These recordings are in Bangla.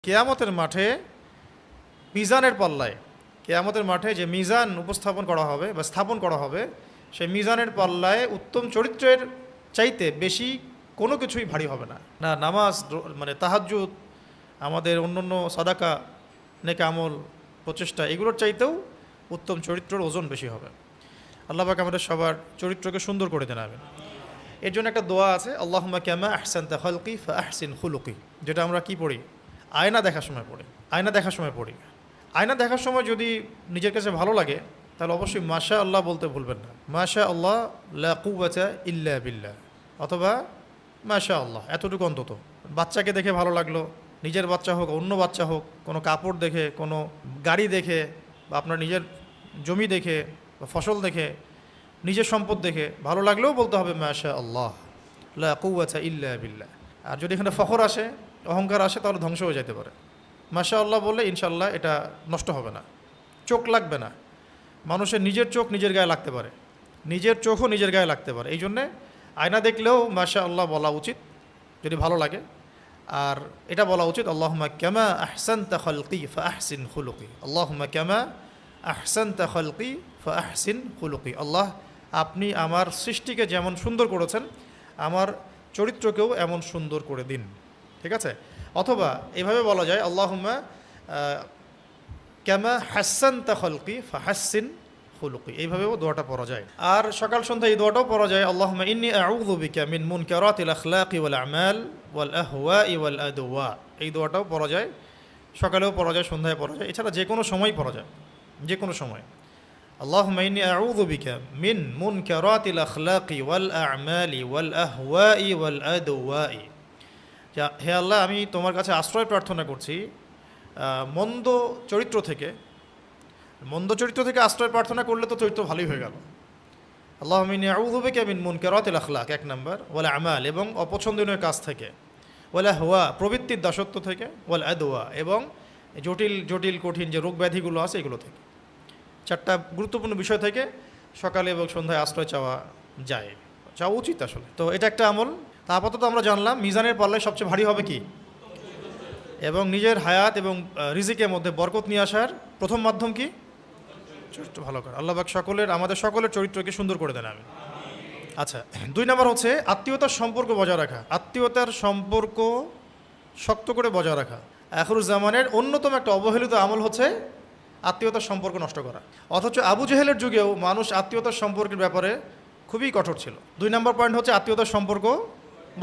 কিয়ামতের মাঠে মিজানের পাল্লায়, কিয়ামতের মাঠে যে মিজান উপস্থাপন করা হবে বা স্থাপন করা হবে, সেই মিজানের পাল্লায় উত্তম চরিত্রের চাইতে বেশি কোনো কিছুই ভারী হবে না। না নামাজ, মানে তাহাজ্জুদ, আমাদের অন্যান্য সাদাকা, নেক আমল, প্রচেষ্টা, এগুলোর চাইতেও উত্তম চরিত্রের ওজন বেশি হবে। আল্লাহ পাক আমাদের সবার চরিত্রকে সুন্দর করে দেন, আমিন। এর জন্য একটা দোয়া আছে, আল্লাহুম্মা কামা আহসানতা খালকি ফা আহসিন খুলুকি, যেটা আমরা কি পড়ি? আয়না দেখার সময় পড়ি। আয়না দেখার সময় যদি নিজের কাছে ভালো লাগে, তাহলে অবশ্যই মাশা আল্লাহ বলতে ভুলবেন না। মাশা আল্লাহ লা কুওয়াতা ইল্লা বিল্লাহ, অথবা মাশা আল্লাহ, এতটুকু অন্তত। বাচ্চাকে দেখে ভালো লাগলো, নিজের বাচ্চা হোক, অন্য বাচ্চা হোক, কোনো কাপড় দেখে, কোনো গাড়ি দেখে, বা আপনার নিজের জমি দেখে বা ফসল দেখে, নিজের সম্পদ দেখে ভালো লাগলেও বলতে হবে মাশা আল্লাহ লা কুওয়াতা ইল্লা বিল্লাহ। আর যদি এখানে ফখর আসে, অহংকার আসে, তাহলে ধ্বংস হয়ে যেতে পারে। মাশা আল্লাহ বললে ইনশাল্লাহ এটা নষ্ট হবে না, চোখ লাগবে না। মানুষের নিজের চোখ নিজের গায়ে লাগতে পারে, নিজের চোখও নিজের গায়ে লাগতে পারে। এই জন্যে আয়না দেখলেও মাশা আল্লাহ বলা উচিত যদি ভালো লাগে। আর এটা বলা উচিত, আল্লাহুম্মা কামা আহসানতা খালকি ফা আহসিন খুলুকি, আল্লাহুম্মা কামা আহসানতা খালকি ফা আহসিন খুলুকি। আল্লাহ, আপনি আমার সৃষ্টিকে যেমন সুন্দর করেছেন, আমার চরিত্রকেও এমন সুন্দর করে দিন। ঠিক আছে? অথবা এভাবে বলা যায়, আল্লাহুম্মা কামা হাসানতা খালকি ফা হাসসিন খুলুকি, এইভাবেও দোয়াটা পড়া যায়। আর সকাল সন্ধ্যা এই দোয়াটাও পড়া যায়, আল্লাহুম্মা ইন্নী আউযু বিকা মিন মুনকারাতিল আখলাকি ওয়াল আমাল ওয়াল আহওয়াই ওয়াল আদওয়া। এই দোয়াটাও পড়া যায়, সকালেও পড়া যায়, সন্ধ্যায় পড়া যায়, এছাড়া যে কোনো সময় পড়া যায়, যে কোনো সময়। আল্লাহুম্মা ইন্নী আউযু বিকা মিন মুনকারাতিল আখলাকি ওয়াল আমালি ওয়াল আহওয়াই ওয়াল আদওয়াই। হে আল্লাহ, আমি তোমার কাছে আশ্রয় প্রার্থনা করছি মন্দ চরিত্র থেকে। মন্দ চরিত্র থেকে আশ্রয় প্রার্থনা করলে তো চরিত্র ভালোই হয়ে গেল। আল্লাহুম্মা ইন্নী আউযু বিকা মিন মুনকারাতিল আখলাক, এক নম্বর, ওয়াল আমাল, এবং অপছন্দনীয় কাজ থেকে, ওয়াল আহওয়া, প্রবৃত্তির দাসত্ব থেকে, ওয়াল আদওয়া, এবং জটিল জটিল কঠিন যে রোগ ব্যাধিগুলো আছে এগুলো থেকে। চারটা গুরুত্বপূর্ণ বিষয় থেকে সকালে এবং সন্ধ্যায় আশ্রয় চাওয়া উচিত আসলে। তো এটা একটা আমল। তা আপাতত আমরা জানলাম মিজানের পাল্লায় সবচেয়ে ভারী হবে কি, এবং নিজের হায়াত এবং রিজিকের মধ্যে বরকত নিয়ে আসার প্রথম মাধ্যম কি? চরিত্র ভালো করা। আল্লাহ পাক আমাদের সকলের চরিত্রকে সুন্দর করে দেন, আমি। আচ্ছা, 2 নম্বর হচ্ছে আত্মীয়তার সম্পর্ক বজায় রাখা। আত্মীয়তার সম্পর্ক শক্ত করে বজায় রাখা। আখিরুজ্জামানের অন্যতম একটা অবহেলিত আমল হচ্ছে আত্মীয়তার সম্পর্ক নষ্ট করা। অথচ আবু জেহেলের যুগেও মানুষ আত্মীয়তার সম্পর্কের ব্যাপারে খুবই কঠোর ছিল। 2 নম্বর পয়েন্ট হচ্ছে আত্মীয়তার সম্পর্ক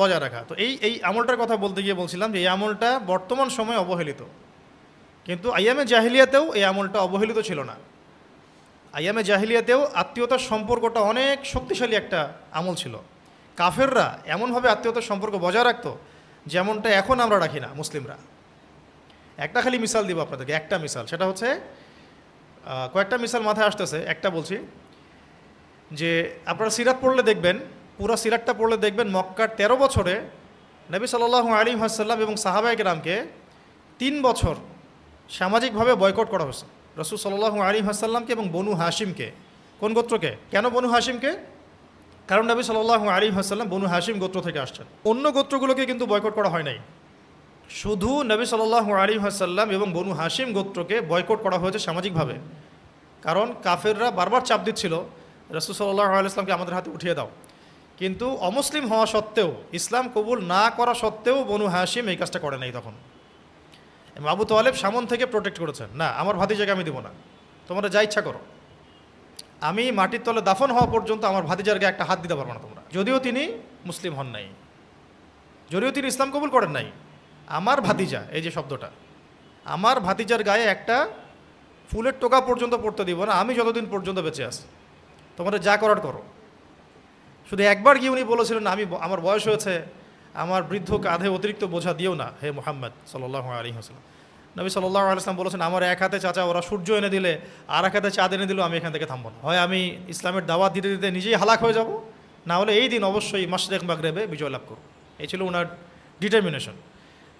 বজায় রাখা। তো এই আমলটার কথা বলতে গিয়ে বলছিলাম যে এই আমলটা বর্তমান সময়ে অবহেলিত, কিন্তু আইয়ামে জাহিলিয়াতেও এই আমলটা অবহেলিত ছিল না। আইয়ামে জাহিলিয়াতেও আত্মীয়তার সম্পর্কটা অনেক শক্তিশালী একটা আমল ছিল। কাফেররা এমনভাবে আত্মীয়তার সম্পর্ক বজায় রাখতো যেমনটা এখন আমরা রাখি না মুসলিমরা। একটা খালি মিসাল দিব আপনাদেরকে, একটা মিসাল, সেটা হচ্ছে কয়েকটা মিসাল মাথায় আসতেছে, একটা বলছি। যে আপনারা সিরাত পড়লে দেখবেন, পুরো সিরাতটা পড়লে দেখবেন, মক্কার 13 বছরে নবী সাল্লাল্লাহু আলাইহি ওয়াসাল্লাম এবং সাহাবায়ে কেরামকে 3 বছর সামাজিকভাবে বয়কট করা হয়েছে। রাসূল সাল্লাল্লাহু আলাইহি ওয়াসাল্লামকে এবং বনু হাশিমকে। কোন গোত্রকে? কেন বনু হাশিমকে? কারণ নবী সাল্লাল্লাহু আলাইহি ওয়াসাল্লাম বনু হাশিম গোত্র থেকে আসছেন। অন্য গোত্রগুলোকে কিন্তু বয়কট করা হয় নাই, শুধু নবী সাল্লাল্লাহু আলাইহি ওয়াসাল্লাম এবং বনু হাশিম গোত্রকে বয়কট করা হয়েছে সামাজিকভাবে। কারণ কাফেররা বারবার চাপ দিচ্ছিল, রাসূল সাল্লাল্লাহু আলাইহি ওয়াসাল্লামকে আমাদের হাতে উঠিয়ে দাও। কিন্তু অমুসলিম হওয়া সত্ত্বেও, ইসলাম কবুল না করা সত্ত্বেও বনু হাশিম এই কাজটা করে নাই তখন। আবু তালেব সামন থেকে প্রোটেক্ট করেছেন, না আমার ভাতিজাকে আমি দেবো না, তোমরা যা ইচ্ছা করো, আমি মাটির তলে দাফন হওয়া পর্যন্ত আমার ভাতিজার গায়ে একটা হাত দিতে পারবো না তোমরা। যদিও তিনি মুসলিম হন নাই, যদিও তিনি ইসলাম কবুল করেন নাই, আমার ভাতিজা, এই যে শব্দটা, আমার ভাতিজার গায়ে একটা ফুলের টোকা পর্যন্ত পড়তে দিব না আমি যতদিন পর্যন্ত বেঁচে আছি, তোমরা যা করার করো। শুধু একবার গিয়ে উনি বলেছিলেন, আমার বয়স হয়েছে, আমার বৃদ্ধ কাঁধে অতিরিক্ত বোঝা দিও না হে মুহাম্মদ সাল্লাল্লাহু আলাইহি ওয়াসাল্লাম। নবী সাল্লাল্লাহু আলাইহি ওয়াসাল্লাম বলেছেন, আমার এক হাতে চাচা ওরা সূর্য এনে দিলে, আর এক হাতে চাঁদ এনে দিলেও আমি এখান থেকে থামবো না। হয় আমি ইসলামের দাওয়াত দিতে দিতে নিজেই হালাক হয়ে যাব, না হলে এই দিন অবশ্যই মাশরিক মাগরিবে বিজয় লাভ করব। এই ছিল ওনার ডিটারমিনেশন।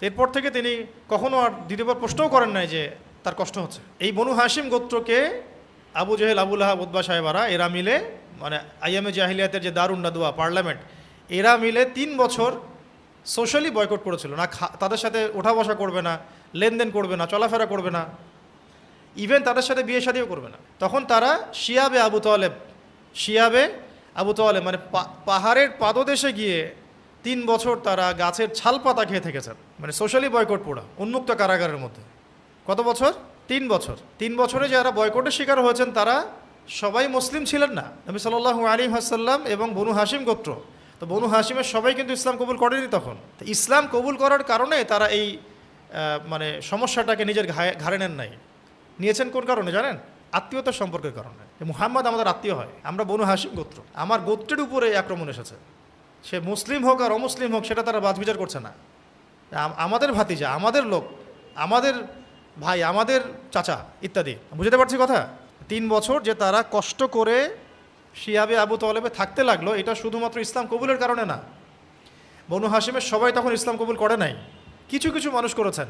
এরপর থেকে তিনি কখনো আর দ্বিতীয়বার প্রশ্নও করেন নাই যে তার কষ্ট হচ্ছে। এই বনু হাশিম গোত্রকে আবু জেহেল, আবু লাহাব, উতবা সাহেবারা, এরা মিলে, মানে আইয়ামে জাহিলিয়াতের যে দারুন নাদওয়া পার্লামেন্ট, এরা মিলে 3 বছর সোশ্যালি বয়কট করেছিল, না তাদের সাথে ওঠা বসা করবে না, লেনদেন করবে না, চলাফেরা করবে না, ইভেন তাদের সাথে বিয়ে শাদিও করবে না। তখন তারা শিয়াবে আবু তালেব মানে পাহাড়ের পাদদেশে গিয়ে 3 বছর তারা গাছের ছাল পাতা খেয়ে থেকেছেন, মানে সোশ্যালি বয়কট পোড়া উন্মুক্ত কারাগারের মধ্যে। কত বছর? 3 বছর। 3 বছরে যারা বয়কটের শিকার হয়েছেন তারা সবাই মুসলিম ছিলেন না। নবী সাল্লাল্লাহু আলাইহি ওয়াসাল্লাম এবং বনু হাশিম গোত্র, তো বনু হাশিমের সবাই কিন্তু ইসলাম কবুল করেনি তখন। তো ইসলাম কবুল করার কারণে তারা এই মানে সমস্যাটাকে নিজের ঘাড়ে নেন নাই। নিয়েছেন কোন কারণে জানেন? আত্মীয়তার সম্পর্কের কারণে। মুহাম্মদ আমাদের আত্মীয় হয়, আমরা বনু হাশিম গোত্র, আমার গোত্রের উপরে আক্রমণ এসেছে, সে মুসলিম হোক আর অমুসলিম হোক সেটা তারা বাছবিচার করছে না। আমাদের ভাতিজা, আমাদের লোক, আমাদের ভাই, আমাদের চাচা ইত্যাদি। বুঝতে পারছি কথা? 3 বছর যে তারা কষ্ট করে শিয়াবে আবু তালেবে থাকতে লাগলো, এটা শুধুমাত্র ইসলাম কবুলের কারণে না। বনু হাশিমের সবাই তখন ইসলাম কবুল করে নাই, কিছু কিছু মানুষ করেছেন।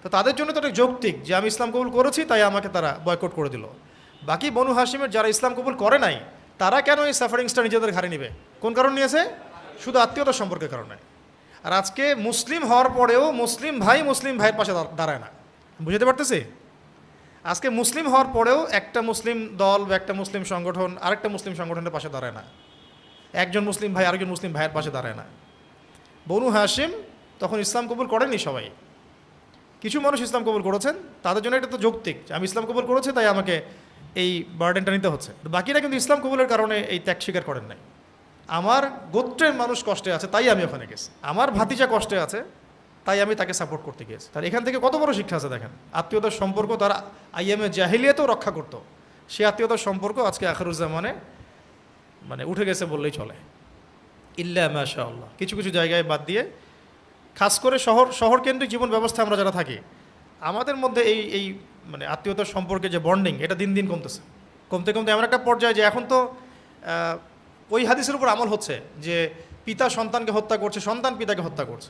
তো তাদের জন্য তো একটা যৌক্তিক যে আমি ইসলাম কবুল করেছি তাই আমাকে তারা বয়কট করে দিল। বাকি বনু হাশিমের যারা ইসলাম কবুল করে নাই তারা কেন এই সাফারিংসটা নিজেদের ঘাড়ে নিবে? কোন কারণ নিয়েছে? শুধু আত্মীয়তার সম্পর্কের কারণে। আর আজকে মুসলিম হওয়ার পরেও মুসলিম ভাইয়ের পাশে দাঁড়ায় না। বুঝতে পারতেছি? আজকে মুসলিম হওয়ার পরেও একটা মুসলিম দল বা একটা মুসলিম সংগঠন আরেকটা মুসলিম সংগঠনের পাশে দাঁড়ায় না, একজন মুসলিম ভাই আরেকজন মুসলিম ভাইয়ের পাশে দাঁড়ায় না। বনু হাশিম তখন ইসলাম কবুল করেনি সবাই, কিছু মানুষ ইসলাম কবুল করেছেন, তাদের জন্য এটা তো যৌক্তিক যে আমি ইসলাম কবুল করেছি তাই আমাকে এই বার্ডেনটা নিতে হচ্ছে। বাকিরা কিন্তু ইসলাম কবুলের কারণে এই ত্যাগ স্বীকার করেন নাই। আমার গোত্রের মানুষ কষ্টে আছে তাই আমি ওখানে গেছি, আমার ভাতিজা কষ্টে আছে তাই আমি তাকে সাপোর্ট করতে গিয়েছি। তার এখান থেকে কত বড় শিক্ষা আছে দেখেন। আত্মীয়তার সম্পর্ক তারা আইএমএ জাহিলিয়াতেও রক্ষা করতো, সে আত্মীয়তার সম্পর্ক আজকে আখিরুজ্জামানে মানে উঠে গেছে বললেই চলে। ইল্লা মাশাআল্লাহ, কিছু কিছু জায়গায় বাদ দিয়ে, খাস করে শহর কেন্দ্রিক জীবন ব্যবস্থা আমরা যারা থাকি, আমাদের মধ্যে এই মানে আত্মীয়তার সম্পর্কে যে বন্ডিং, এটা দিন দিন কমতেছে। কমতে এমন একটা পর্যায়ে যে এখন তো ওই হাদিসের উপর আমল হচ্ছে যে পিতা সন্তানকে হত্যা করছে, সন্তান পিতাকে হত্যা করছে,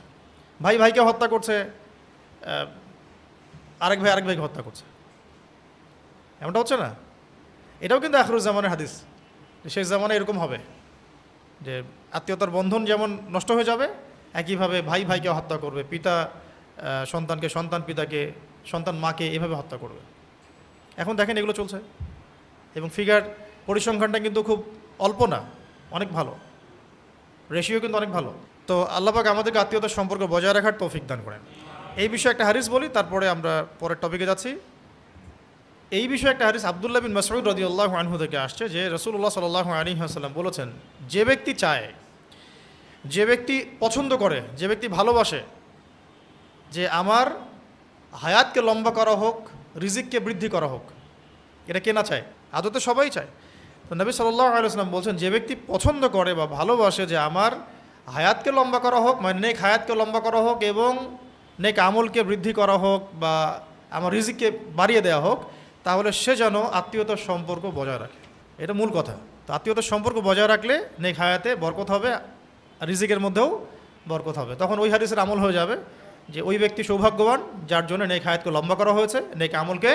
ভাই ভাইকে হত্যা করছে, আরেক ভাইকে হত্যা করছে। এমনটা হচ্ছে না? এটাও কিন্তু আখিরুজ্জামানের হাদিস, শেষ জামানায় এরকম হবে যে আত্মীয়তার বন্ধন যেমন নষ্ট হয়ে যাবে, একইভাবে ভাই ভাইকে হত্যা করবে, পিতা সন্তানকে, সন্তান পিতাকে, সন্তান মাকে এভাবে হত্যা করবে। এখন দেখেন এগুলো চলছে, এবং পরিসংখ্যানটা কিন্তু খুব অল্প না, অনেক ভালো, রেশিও কিন্তু অনেক ভালো। তো আল্লাহ পাক আমাদেরকে আত্মীয়তার সম্পর্ক বজায় রাখার তৌফিক দান করেন। এই বিষয়ে একটা হাদিস বলি, তারপরে আমরা পরের টপিকে যাচ্ছি। এই বিষয়ে একটা হাদিস আব্দুল্লাহ বিন মাসউদ রাদিয়াল্লাহু আনহু থেকে আসছে যে রাসূলুল্লাহ সাল্লাল্লাহু আলাইহি ওয়াসাল্লাম বলেছেন, যে ব্যক্তি চায়, যে ব্যক্তি পছন্দ করে, যে ব্যক্তি ভালোবাসে যে আমার হায়াতকে লম্বা করা হোক, রিজিককে বৃদ্ধি করা হোক, এটা কে না চায়? আদতে সবাই চায়। তো নবী সাল্লাল্লাহু আলাইহি ওয়াসাল্লাম বলছেন, যে ব্যক্তি পছন্দ করে বা ভালোবাসে যে আমার হায়াতকে লম্বা করা হোক, মানে নেক হায়াতকে লম্বা করা হোক এবং নেক আমলকে বৃদ্ধি করা হোক বা আমার রিজিককে বাড়িয়ে দেওয়া হোক, তাহলে সে যেন আত্মীয়তার সম্পর্ক বজায় রাখে। এটা মূল কথা। তো আত্মীয়তার সম্পর্ক বজায় রাখলে নেক হায়াতে বরকত হবে, রিজিকের মধ্যেও বরকত হবে। তখন ওই হাদিসের আমল হয়ে যাবে যে ওই ব্যক্তি সৌভাগ্যবান যার জন্য নেক হায়াতকে লম্বা করা হয়েছে, নেক আমলকে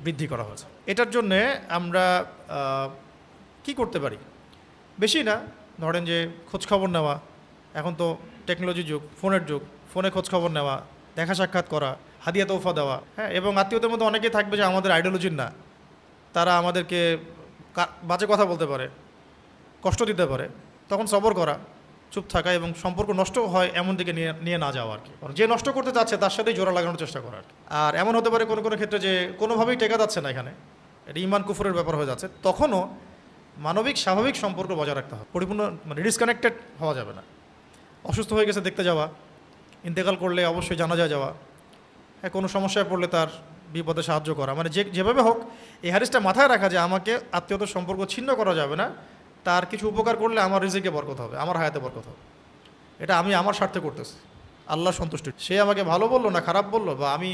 বৃদ্ধি করা হয়েছে। এটার জন্যে আমরা কি করতে পারি? বেশি না, ধরেন যে খোঁজখবর নেওয়া, এখন তো টেকনোলজির যুগ, ফোনের যুগ, ফোনে খোঁজখবর নেওয়া, দেখা সাক্ষাৎ করা, হাদিয়া তোফা দেওয়া, হ্যাঁ। এবং আত্মীয়দের মধ্যে অনেকেই থাকবে যে আমাদের আইডিওলজির না, তারা আমাদেরকে বাজে কথা বলতে পারে, কষ্ট দিতে পারে, তখন সবর করা, চুপ থাকা এবং সম্পর্ক নষ্ট হয় এমন দিকে নিয়ে না যাওয়া আর কি। যে নষ্ট করতে চাচ্ছে তার সাথেই জোড়া লাগানোর চেষ্টা করা আর কি। আর এমন হতে পারে কোনো কোনো ক্ষেত্রে যে কোনোভাবেই টেকা যাচ্ছে না, এখানে এটা ঈমান কুফরের ব্যাপার হয়ে যাচ্ছে, তখনও মানবিক স্বাভাবিক সম্পর্ক বজায় রাখতে হবে, পরিপূর্ণ মানে ডিসকানেক্টেড হওয়া যাবে না। অসুস্থ হয়ে গেছে দেখতে যাওয়া, ইন্তেকাল করলে অবশ্যই জানাজা যাওয়া, হ্যাঁ, কোনো সমস্যায় পড়লে তার বিপদে সাহায্য করা, মানে যেভাবে হোক এই হাদিসটা মাথায় রাখা যে আমাকে আত্মীয়তার সম্পর্ক ছিন্ন করা যাবে না, তার কিছু উপকার করলে আমার রিজিকে বরকত হবে, আমার হায়াতে বরকত হবে। এটা আমি আমার স্বার্থে করতেছি, আল্লাহ সন্তুষ্টি। সে আমাকে ভালো বললো না খারাপ বললো, বা আমি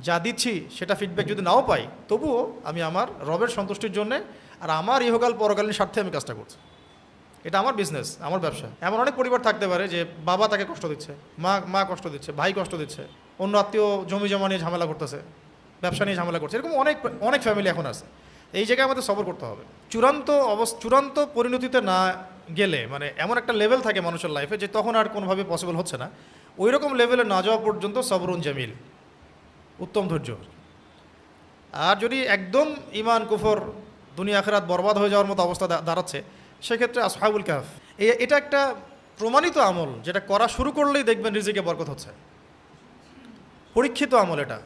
যা দিচ্ছি সেটা ফিডব্যাক যদি নাও পাই, তবুও আমি আমার রবের সন্তুষ্টির জন্যে আর আমার ইহকাল পরকালীন স্বার্থে আমি কাজটা করছি। এটা আমার বিজনেস, আমার ব্যবসা। এমন অনেক পরিবার থাকতে পারে যে বাবা তাকে কষ্ট দিচ্ছে, মা কষ্ট দিচ্ছে, ভাই কষ্ট দিচ্ছে, অন্য আত্মীয় জমি জমা নিয়ে ঝামেলা করতেছে, ব্যবসা নিয়ে ঝামেলা করছে, এরকম অনেক ফ্যামিলি এখন আছে। এই জায়গায় আমাদের সবর করতে হবে। চূড়ান্ত পরিণতিতে গেলে মানে এমন একটা লেভেল থাকে মানুষের লাইফে যে তখন আর কোনোভাবে পসিবল হচ্ছে না, ওই রকম লেভেলে না যাওয়া পর্যন্ত সবরুন জামিল, উত্তম ধৈর্য। আর যদি একদম ইমান কুফর দুনিয়া আখিরাত বরবাদ হয়ে যাওয়ার মতো অবস্থা দাঁড়াচ্ছে, সেক্ষেত্রে আসহাবুল কাহফ এটা একটা প্রমাণিত আমল, যেটা করা শুরু করলেই দেখবেন রিজিকে বরকত হচ্ছে, পরীক্ষিত আমল এটা।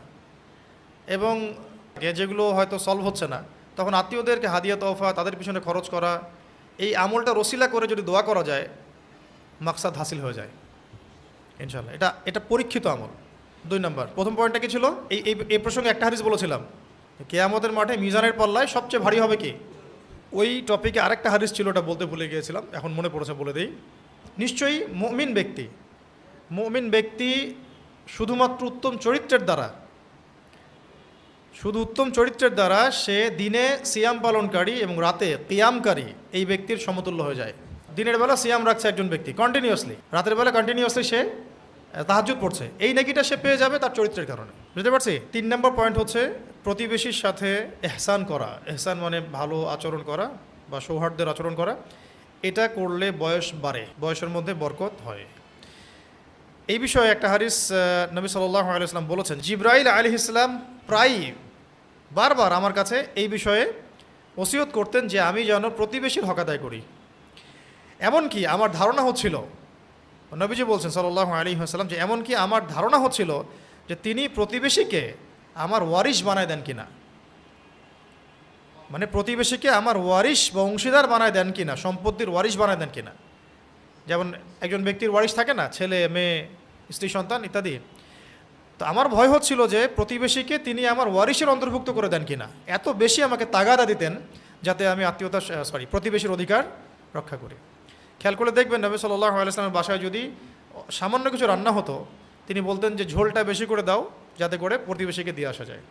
এবং যেগুলো হয়তো সলভ হচ্ছে না, তখন আত্মীয়দেরকে হাদিয়া তোহফা, তাদের পিছনে খরচ করা, এই আমলটা রসিলা করে যদি দোয়া করা যায়, মাকসাদ হাসিল হয়ে যায় ইনশাআল্লাহ। এটা পরীক্ষিত আমল। 2 নম্বর, প্রথম পয়েন্টটা কি ছিল? এই প্রসঙ্গে একটা হাদিস বলেছিলাম, কিয়ামতের মাঠে মিজানের পাল্লায় সবচেয়ে ভারী হবে কি? ওই টপিকে আরেকটা হাদিস ছিল, ওটা বলতে ভুলে গিয়েছিলাম, এখন মনে পড়েছে, বলে দিই। নিশ্চয়ই মুমিন ব্যক্তি শুধুমাত্র উত্তম চরিত্রের দ্বারা, শুধু উত্তম চরিত্রের দ্বারা সে দিনে সিয়াম পালনকারী এবং রাতে কিয়ামকারী এই ব্যক্তির সমতুল্য হয়ে যায়। দিনের বেলা সিয়াম রাখছে একজন ব্যক্তি কন্টিনিউয়াসলি, রাতের বেলা কন্টিনিউয়াসলি সে তাহাজ্জুদ পড়ছে, এই নেকিটা সে পেয়ে যাবে তার চরিত্রের কারণে। বুঝতে পারছি? 3 নম্বর পয়েন্ট হচ্ছে প্রতিবেশীর সাথে এহসান করা। এহসান মানে ভালো আচরণ করা বা সৌহার্দ্যের আচরণ করা। এটা করলে বয়স বাড়ে, বয়সের মধ্যে বরকত হয়। এই বিষয়ে একটা হাদিস নবী সাল্লাল্লাহু আলাইহি ওয়াসাল্লাম বলেছেন, জিবরাইল আলাইহিস সালাম প্রায়ই বারবার আমার কাছে এই বিষয়ে ওসিয়ত করতেন যে আমি যেন প্রতিবেশীর হক আদায় করি। এমনকি আমার ধারণা হচ্ছিল, নবীজি বলছেন সাল্লাল্লাহু আলাইহি ওয়াসাল্লাম, যে এমনকি আমার ধারণা হচ্ছিল যে তিনি প্রতিবেশীকে আমার ওয়ারিশ বানায় দেন কিনা, মানে প্রতিবেশীকে আমার ওয়ারিশ বা অংশীদার বানায় দেন কিনা, সম্পত্তির ওয়ারিশ বানায় দেন কিনা। যেমন একজন ব্যক্তির ওয়ারিশ থাকে না, ছেলে মেয়ে স্ত্রী সন্তান ইত্যাদি। তো আমার ভয় হচ্ছিল যে প্রতিবেশীকে তিনি আমার ওয়ারিশের অন্তর্ভুক্ত করে দেন কিনা। এত বেশি আমাকে তাগাদা দিতেন যাতে আমি প্রতিবেশীর অধিকার রক্ষা করি। খেয়াল করে দেখবেন নবী সাল্লাল্লাহু আলাইহি ওয়াসাল্লামের বাসায় যদি সামান্য কিছু রান্না হতো, তিনি বলতেন যে ঝোলটা বেশি করে দাও যাতে করে প্রতিবেশীকে দিয়ে আসা যায়।